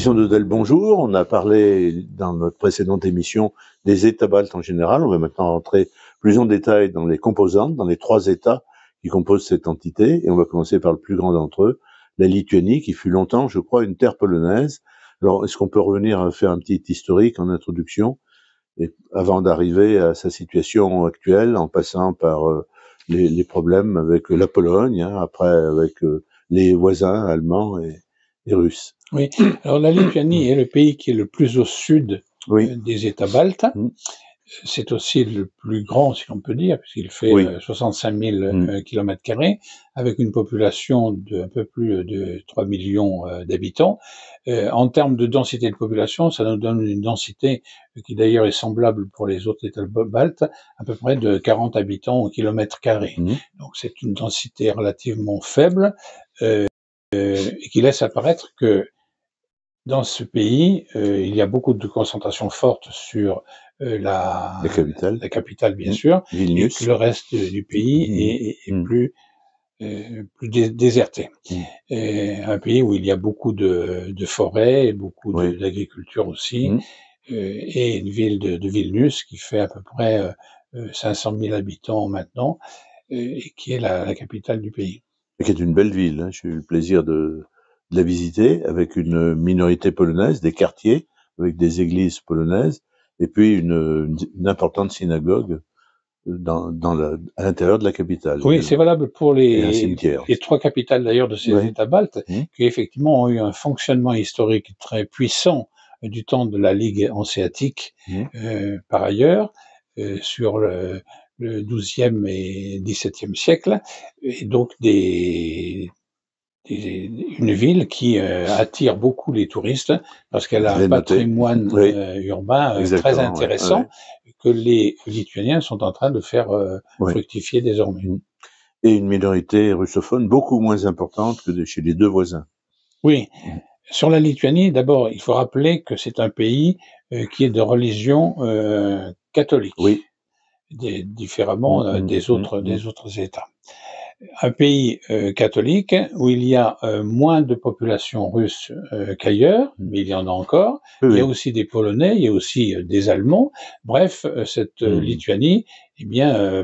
Christian Dedel, bonjour. On a parlé dans notre précédente émission des États baltes en général. On va maintenant rentrer plus en détail dans les composantes, dans les trois États qui composent cette entité. Et on va commencer par le plus grand d'entre eux, la Lituanie, qui fut longtemps, je crois, une terre polonaise. Alors, est-ce qu'on peut revenir à faire un petit historique en introduction, et avant d'arriver à sa situation actuelle, en passant par les problèmes avec la Pologne, après avec les voisins allemands et russes. Oui, alors la Lituanie est le pays qui est le plus au sud des États baltes. C'est aussi le plus grand, si on peut dire, puisqu'il fait 65 000 km², avec une population de un peu plus de 3 millions d'habitants. En termes de densité de population, ça nous donne une densité qui d'ailleurs est semblable pour les autres États baltes, à peu près de 40 habitants au km². Donc c'est une densité relativement faible et qui laisse apparaître que dans ce pays, il y a beaucoup de concentration forte sur la capitale, bien sûr, Vilnius, et que le reste du pays est plus déserté. Un pays où il y a beaucoup de forêts, et beaucoup d'agriculture aussi, et une ville de Vilnius qui fait à peu près 500 000 habitants maintenant, et qui est la capitale du pays. Et qui est une belle ville, hein. J'ai eu le plaisir de la visiter, avec une minorité polonaise, des quartiers, avec des églises polonaises, et puis une importante synagogue à l'intérieur de la capitale. Oui, c'est valable pour les trois capitales d'ailleurs de ces États baltes, qui effectivement ont eu un fonctionnement historique très puissant du temps de la Ligue hanséatique, par ailleurs, sur le XIIe et XVIIe siècle, et donc une ville qui attire beaucoup les touristes parce qu'elle a un patrimoine urbain très intéressant que les Lituaniens sont en train de faire fructifier désormais. Et une minorité russophone beaucoup moins importante que chez les deux voisins. Oui. Sur la Lituanie, d'abord, il faut rappeler que c'est un pays qui est de religion catholique, différemment des autres États. Un pays catholique où il y a moins de population russe qu'ailleurs, mais il y en a encore. Il y a aussi des Polonais, il y a aussi des Allemands. Bref, cette Lituanie,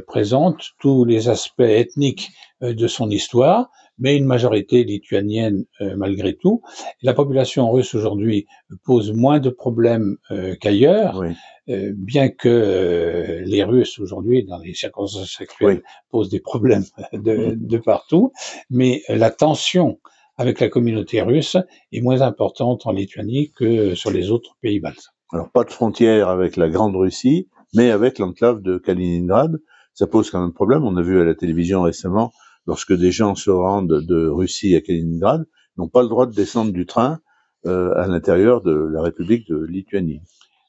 présente tous les aspects ethniques de son histoire, mais une majorité lituanienne malgré tout. La population russe aujourd'hui pose moins de problèmes qu'ailleurs. Bien que les Russes aujourd'hui, dans les circonstances actuelles, posent des problèmes de partout, mais la tension avec la communauté russe est moins importante en Lituanie que sur les autres pays baltes. Alors, pas de frontière avec la Grande Russie, mais avec l'enclave de Kaliningrad. Ça pose quand même problème. On a vu à la télévision récemment, lorsque des gens se rendent de Russie à Kaliningrad, n'ont pas le droit de descendre du train à l'intérieur de la République de Lituanie.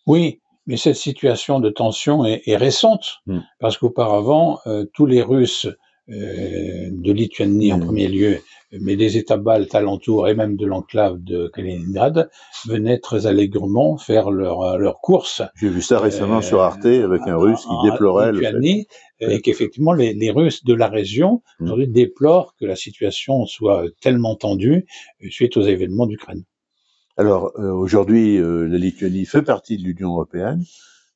Oui, mais cette situation de tension est récente, parce qu'auparavant, tous les Russes de Lituanie en premier lieu, mais des États baltes alentours et même de l'enclave de Kaliningrad, venaient très allègrement faire leur course. J'ai vu ça récemment sur Arte avec un Russe qui déplorait Lituanie, et qu'effectivement les Russes de la région aujourd'hui déplorent que la situation soit tellement tendue suite aux événements d'Ukraine. Alors aujourd'hui, la Lituanie fait partie de l'Union européenne,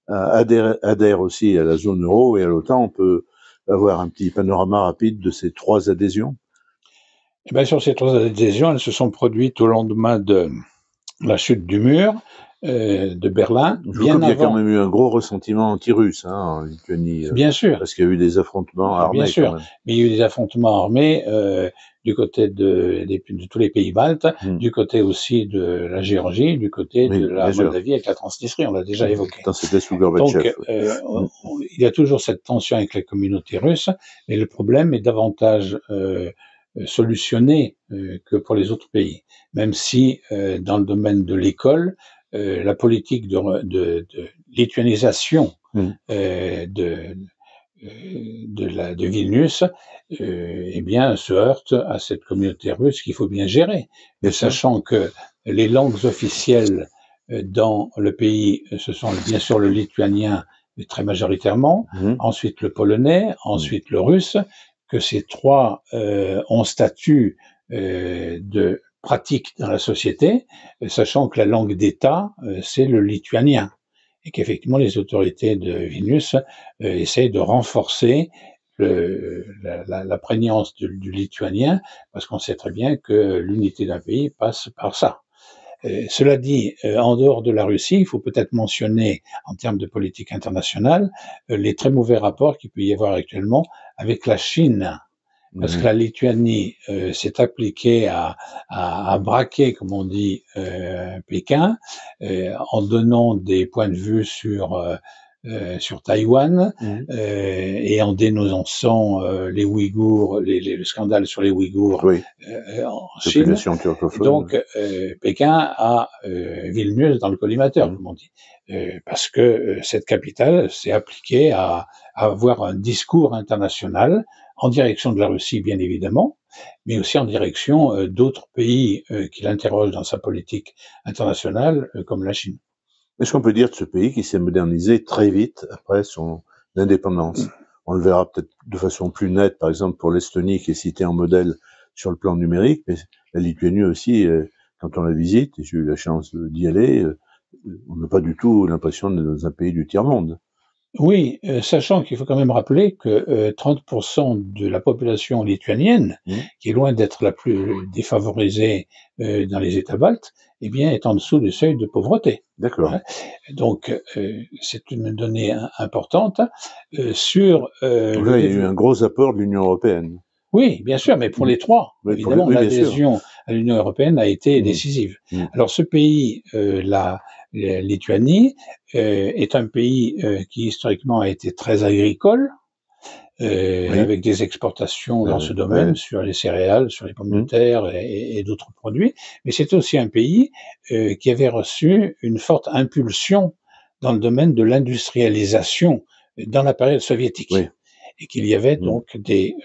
adhère aussi à la zone euro et à l'OTAN. On peut avoir un petit panorama rapide de ces trois adhésions. Eh bien, sur ces trois adhésions, elles se sont produites au lendemain de la chute du mur de Berlin. Il y a quand même eu un gros ressentiment anti-russe en Lituanie. Bien sûr. Parce qu'il y a eu des affrontements armés. Bien sûr. Quand même. Mais il y a eu des affrontements armés du côté de tous les pays baltes, du côté aussi de la Géorgie, du côté de la Moldavie avec la Transnistrie, on l'a déjà évoqué. C'était sous Gorbatchev. Donc, il y a toujours cette tension avec la communauté russe, mais le problème est davantage solutionné que pour les autres pays. Même si, dans le domaine de l'école, la politique de lituanisation de Vilnius, se heurte à cette communauté russe qu'il faut bien gérer. Mais sachant que les langues officielles dans le pays, ce sont bien sûr le lituanien, mais très majoritairement, ensuite le polonais, ensuite le russe, que ces trois ont statut de pratique dans la société, sachant que la langue d'État, c'est le lituanien, et qu'effectivement les autorités de Vilnius essayent de renforcer la prégnance du lituanien, parce qu'on sait très bien que l'unité d'un pays passe par ça. Cela dit, en dehors de la Russie, il faut peut-être mentionner, en termes de politique internationale, les très mauvais rapports qu'il peut y avoir actuellement avec la Chine. Parce que la Lituanie s'est appliquée à braquer, comme on dit, Pékin, en donnant des points de vue sur Taïwan et en dénonçant les Ouïghours, le scandale sur les Ouïghours en Chine. Donc Pékin a Vilnius dans le collimateur, comme on dit, parce que cette capitale s'est appliquée à avoir un discours international en direction de la Russie, bien évidemment, mais aussi en direction d'autres pays qui l'interrogent dans sa politique internationale, comme la Chine. Est-ce qu'on peut dire de ce pays qui s'est modernisé très vite après son indépendance? On le verra peut-être de façon plus nette, par exemple, pour l'Estonie, qui est citée en modèle sur le plan numérique, mais la Lituanie aussi, quand on la visite, et j'ai eu la chance d'y aller, on n'a pas du tout l'impression d'être dans un pays du tiers-monde. Oui, sachant qu'il faut quand même rappeler que 30% de la population lituanienne, qui est loin d'être la plus défavorisée dans les États baltes, eh bien, est en dessous du seuil de pauvreté. D'accord. Donc, c'est une donnée importante sur. Donc là, il y a eu un gros apport de l'Union européenne. Oui, bien sûr, mais pour les trois, évidemment, l'adhésion à l'Union européenne a été décisive. Alors, ce pays, la Lituanie, est un pays qui historiquement a été très agricole, avec des exportations dans ce domaine, sur les céréales, sur les pommes de terre et d'autres produits. Mais c'est aussi un pays qui avait reçu une forte impulsion dans le domaine de l'industrialisation dans la période soviétique. Et qu'il y avait donc des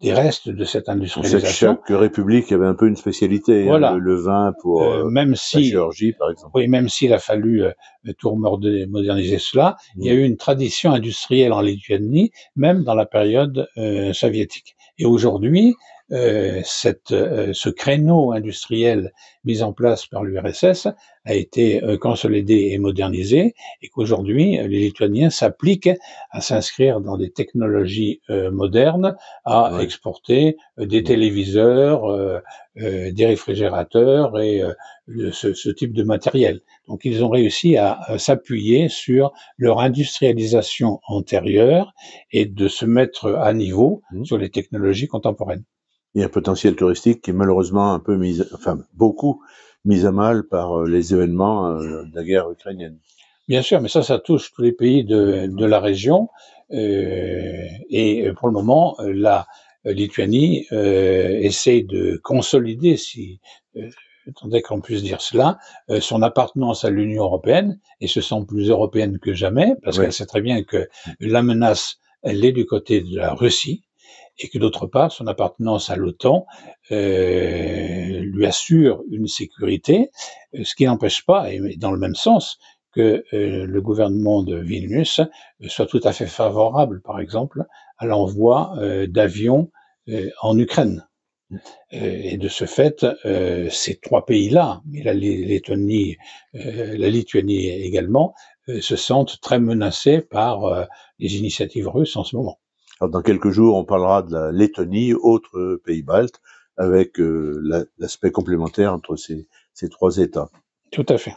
restes de cette industrialisation. Chaque république avait un peu une spécialité. Voilà. Le vin pour la Géorgie, par exemple. Oui, même s'il a fallu tout moderniser cela, il y a eu une tradition industrielle en Lituanie, même dans la période soviétique. Et aujourd'hui, ce créneau industriel mis en place par l'URSS a été consolidé et modernisé, et qu'aujourd'hui, les Lituaniens s'appliquent à s'inscrire dans des technologies modernes, à exporter des téléviseurs, des réfrigérateurs et ce type de matériel. Donc, ils ont réussi à s'appuyer sur leur industrialisation antérieure et de se mettre à niveau sur les technologies contemporaines. Il y a un potentiel touristique qui est malheureusement un peu beaucoup mis à mal par les événements de la guerre ukrainienne. Bien sûr, mais ça touche tous les pays de la région. Et pour le moment, la Lituanie essaie de consolider, si tant est qu'on puisse dire cela, son appartenance à l'Union européenne, et se sent plus européenne que jamais, parce qu'elle sait très bien que la menace, elle est du côté de la Russie, et que d'autre part, son appartenance à l'OTAN lui assure une sécurité, ce qui n'empêche pas, et dans le même sens, que le gouvernement de Vilnius soit tout à fait favorable, par exemple, à l'envoi d'avions en Ukraine. Et de ce fait, ces trois pays-là, mais la Lituanie également, se sentent très menacés par les initiatives russes en ce moment. Alors, dans quelques jours, on parlera de la Lettonie, autre pays balte, avec l'aspect complémentaire entre ces trois États. Tout à fait.